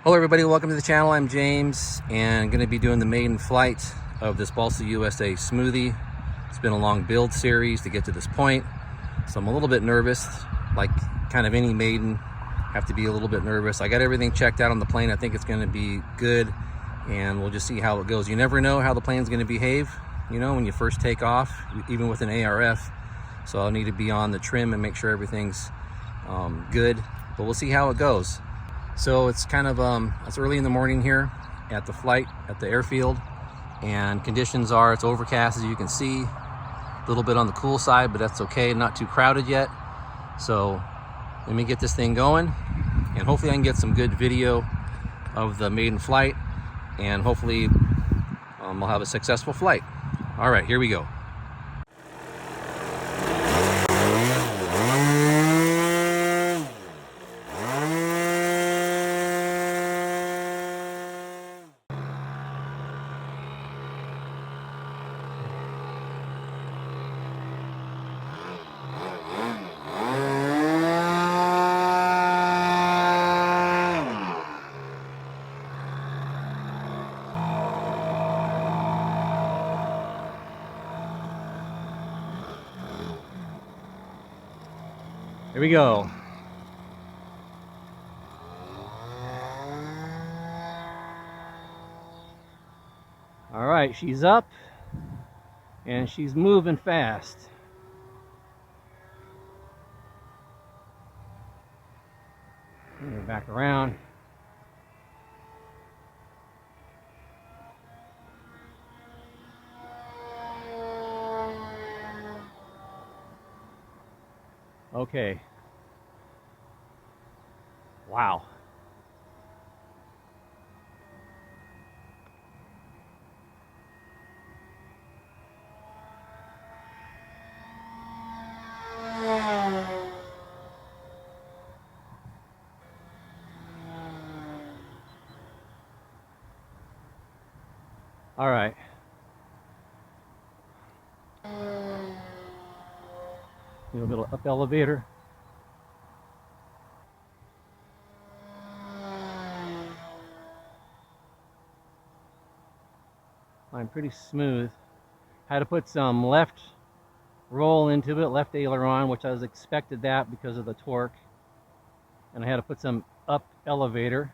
Hello everybody, welcome to the channel. I'm James and going to be doing the maiden flight of this Balsa USA Smoothie. It's been a long build series to get to this point, so I'm a little bit nervous. Like kind of any maiden, have to be a little bit nervous. I got everything checked out on the plane. I think it's going to be good, and we'll just see how it goes. You never know how the plane's going to behave, you know, when you first take off, even with an ARF. So I'll need to be on the trim and make sure everything's good, but we'll see how it goes. So it's kind of it's early in the morning here at the flight at the airfield, and conditions are it's overcast, as you can see, a little bit on the cool side, but that's okay, not too crowded yet. So let me get this thing going, and hopefully I can get some good video of the maiden flight, and hopefully we'll have a successful flight. All right, here we go. Here we go. All right, she's up and she's moving fast. Bring her back around. Okay. Wow. All right. A little bit of up elevator. I'm pretty smooth. Had to put some left roll into it, left aileron, which I was expected that because of the torque. And I had to put some up elevator.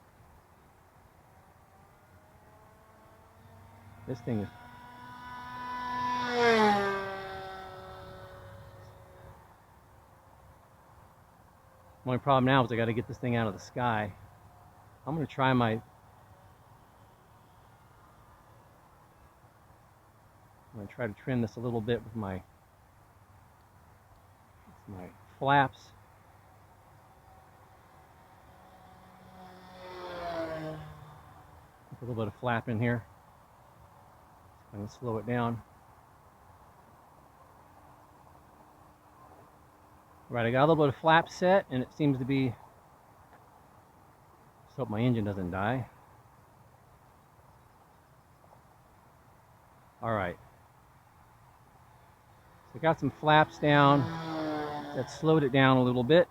This thing is only problem now is I got to get this thing out of the sky. I'm going to try I'm going to try to trim this a little bit with my flaps. Put a little bit of flap in here. I'm going to slow it down. Right, I got a little bit of flap set, and it seems to be. Just hope my engine doesn't die. All right. So I got some flaps down. That slowed it down a little bit.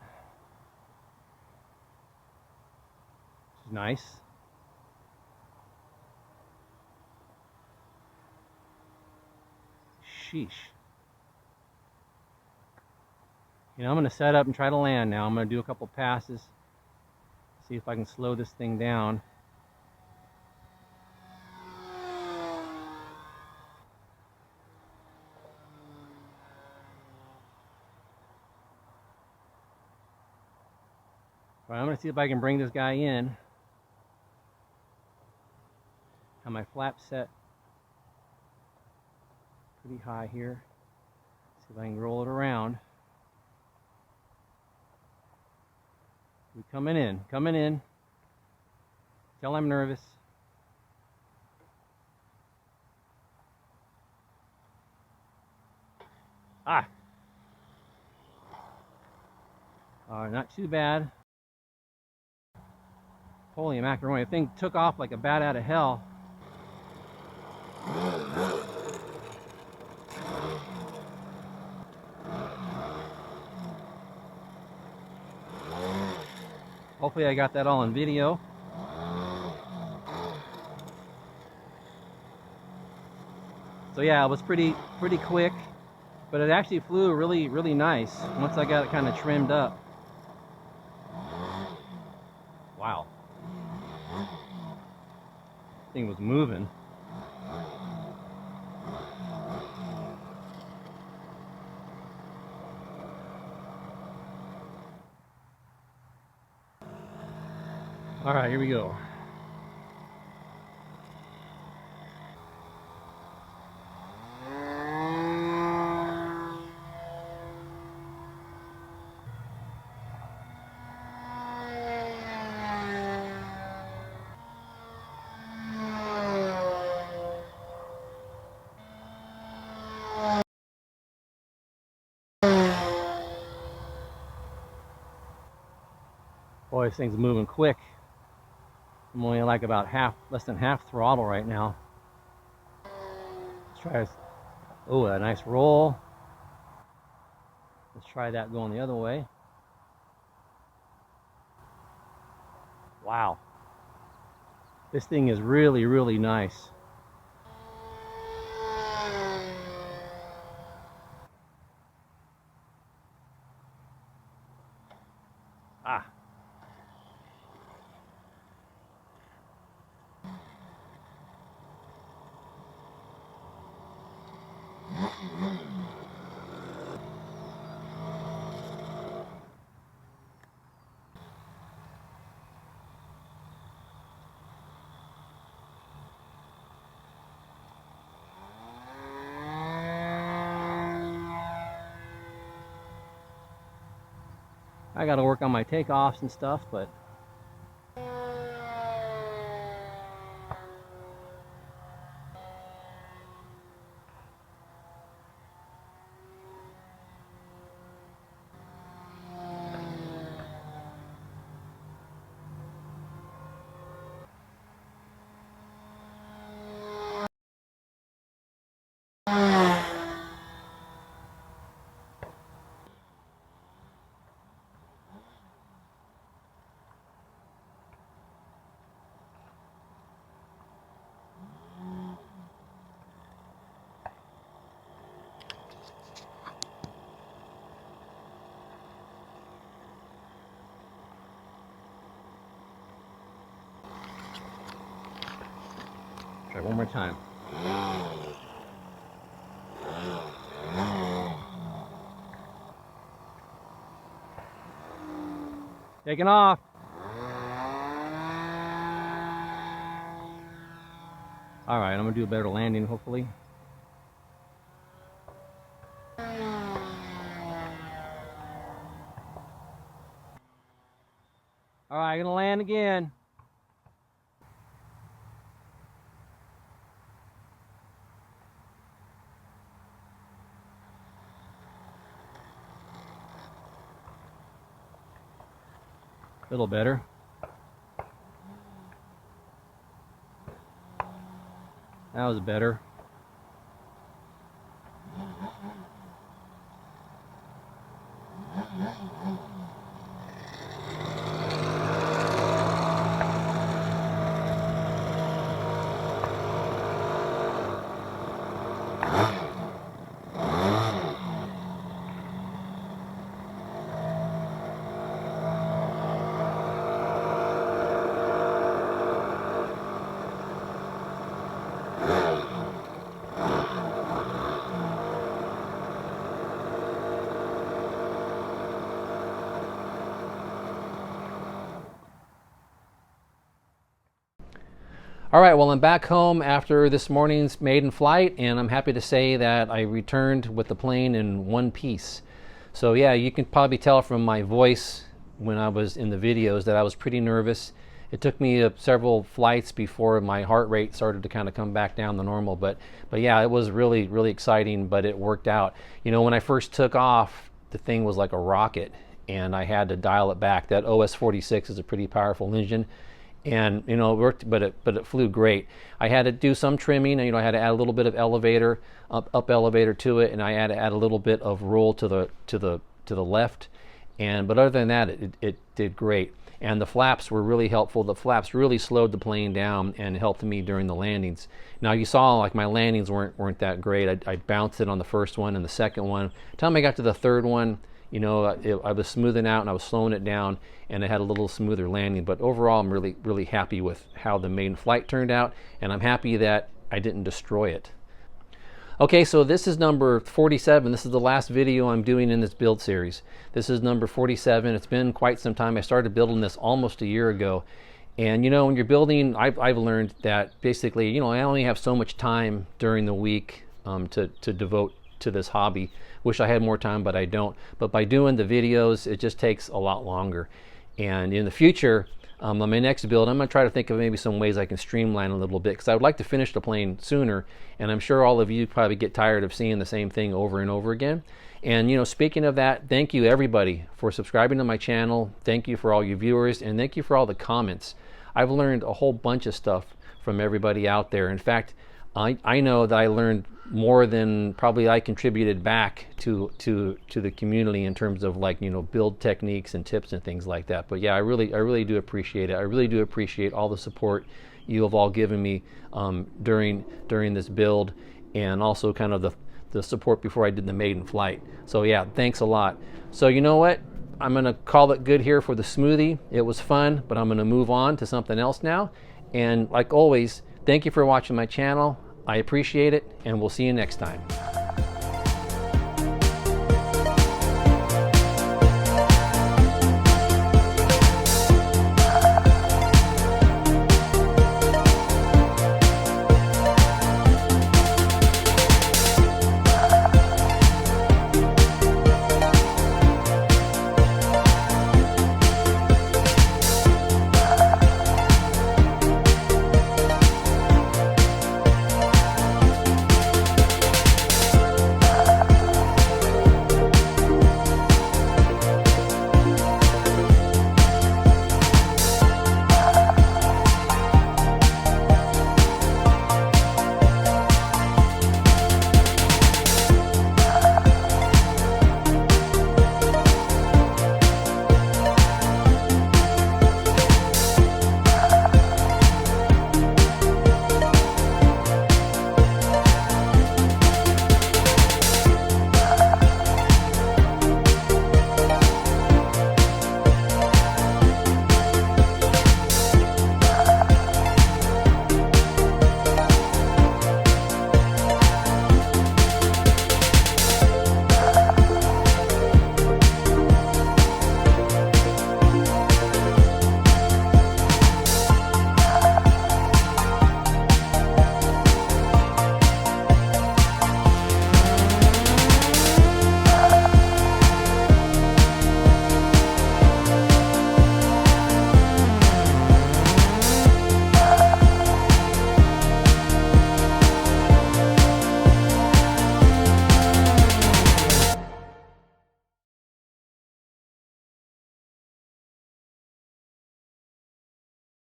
Which is nice. Sheesh. You know, I'm going to set up and try to land now. I'm going to do a couple passes. See if I can slow this thing down. All right, I'm going to see if I can bring this guy in. Have my flap set pretty high here. See if I can roll it around. We're coming in. Tell I'm nervous. Ah! Not too bad. Holy macaroni, the thing took off like a bat out of hell. Hopefully I got that all on video. So yeah, it was pretty quick, but it actually flew really nice once I got it kind of trimmed up. Wow. Thing was moving. All right, here we go. Boy, this thing's moving quick. I'm only like about less than half throttle right now. Let's try this. Oh, a nice roll. Let's try that going the other way. Wow. This thing is really nice. Ah. I got to work on my takeoffs and stuff, but try one more time. Taking off. All right, I'm gonna do a better landing, hopefully. All right, gonna land again. A little better. That was better. All right, well, I'm back home after this morning's maiden flight, and I'm happy to say that I returned with the plane in one piece. So yeah, you can probably tell from my voice when I was in the videos that I was pretty nervous. It took me several flights before my heart rate started to kind of come back down to normal, but yeah, it was really exciting, but it worked out. You know, when I first took off, the thing was like a rocket, and I had to dial it back. That OS-46 is a pretty powerful engine. And you know, it worked, but it flew great. I had to do some trimming, and you know, I had to add a little bit of elevator, up elevator to it, and I had to add a little bit of roll to the left. But other than that, it did great. And the flaps were really helpful. The flaps really slowed the plane down and helped me during the landings. Now you saw like my landings weren't that great. I bounced it on the first one and the second one. By the time I got to the third one, you know, I was smoothing out and I was slowing it down, and it had a little smoother landing. But overall, I'm really happy with how the maiden flight turned out, and I'm happy that I didn't destroy it. Okay, so this is number 47. This is the last video I'm doing in this build series. This is number 47. It's been quite some time. I started building this almost a year ago. And you know, when you're building, I've learned that basically, you know, I only have so much time during the week to devote to this hobby. Wish I had more time, but I don't. But by doing the videos, it just takes a lot longer. And in the future, on my next build, I'm going to try to think of maybe some ways I can streamline a little bit, because I would like to finish the plane sooner, and I'm sure all of you probably get tired of seeing the same thing over and over again. And you know, speaking of that, thank you everybody for subscribing to my channel. Thank you for all your viewers, and thank you for all the comments. I've learned a whole bunch of stuff from everybody out there. In fact, I know that I learned more than probably I contributed back to the community in terms of, like, you know, build techniques and tips and things like that. But yeah, I really do appreciate it. I really do appreciate all the support you have all given me during this build, and also kind of the support before I did the maiden flight. So yeah, thanks a lot. So you know what? I'm gonna call it good here for the smoothie. It was fun, but I'm gonna move on to something else now. And like always, thank you for watching my channel. I appreciate it, and we'll see you next time.